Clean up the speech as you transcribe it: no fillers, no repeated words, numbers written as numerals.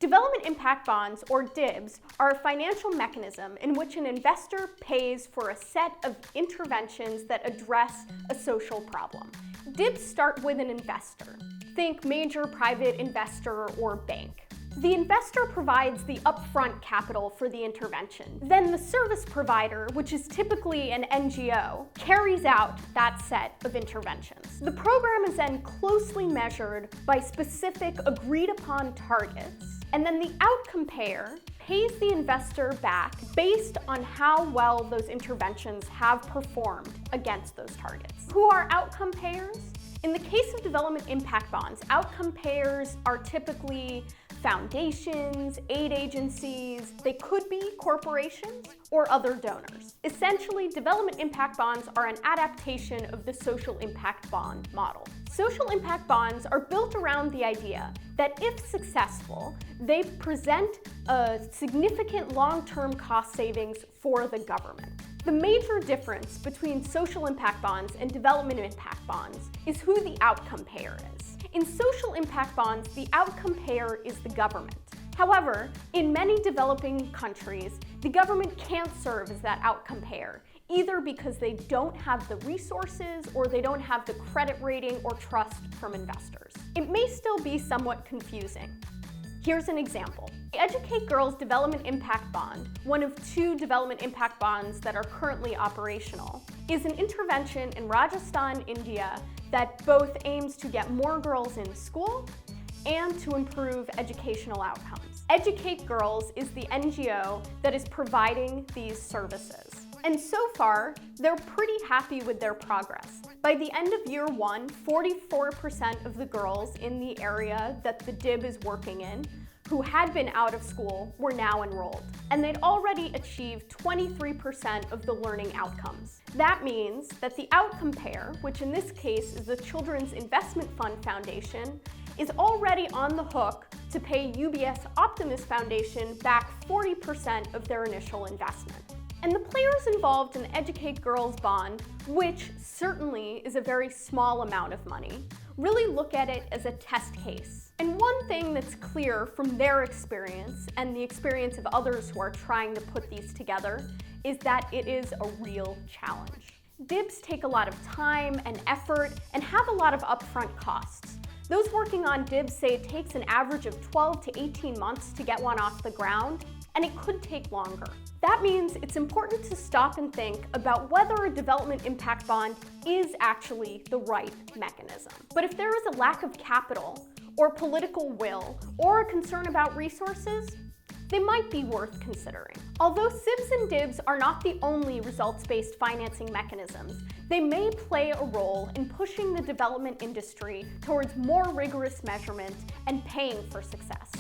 Development impact bonds, or DIBs, are a financial mechanism in which an investor pays for a set of interventions that address a social problem. DIBs start with an investor. Think major private investor or bank. The investor provides the upfront capital for the intervention. Then the service provider, which is typically an NGO, carries out that set of interventions. The program is then closely measured by specific agreed-upon targets, and then the outcome payer pays the investor back based on how well those interventions have performed against those targets. Who are outcome payers? In the case of development impact bonds, outcome payers are typically foundations, aid agencies, they could be corporations or other donors. Essentially, development impact bonds are an adaptation of the social impact bond model. Social impact bonds are built around the idea that if successful, they present a significant long-term cost savings for the government. The major difference between social impact bonds and development impact bonds is who the outcome payer is. In social impact bonds, the outcome payer is the government. However, in many developing countries, the government can't serve as that outcome payer, either because they don't have the resources or they don't have the credit rating or trust from investors. It may still be somewhat confusing. Here's an example. The Educate Girls Development Impact Bond, one of 2 development impact bonds that are currently operational, is an intervention in Rajasthan, India that both aims to get more girls in school and to improve educational outcomes. Educate Girls is the NGO that is providing these services. And so far, they're pretty happy with their progress. By the end of year 1, 44% of the girls in the area that the DIB is working in who had been out of school were now enrolled. And they'd already achieved 23% of the learning outcomes. That means that the outcome payer, which in this case is the Children's Investment Fund Foundation, is already on the hook to pay UBS Optimus Foundation back 40% of their initial investment. And the players involved in the Educate Girls bond, which certainly is a very small amount of money, really look at it as a test case. And one thing that's clear from their experience and the experience of others who are trying to put these together is that it is a real challenge. DIBs take a lot of time and effort and have a lot of upfront costs. Those working on DIBs say it takes an average of 12 to 18 months to get one off the ground, and it could take longer. That means it's important to stop and think about whether a development impact bond is actually the right mechanism. But if there is a lack of capital, or political will, or a concern about resources, they might be worth considering. Although SIBs and DIBs are not the only results-based financing mechanisms, they may play a role in pushing the development industry towards more rigorous measurement and paying for success.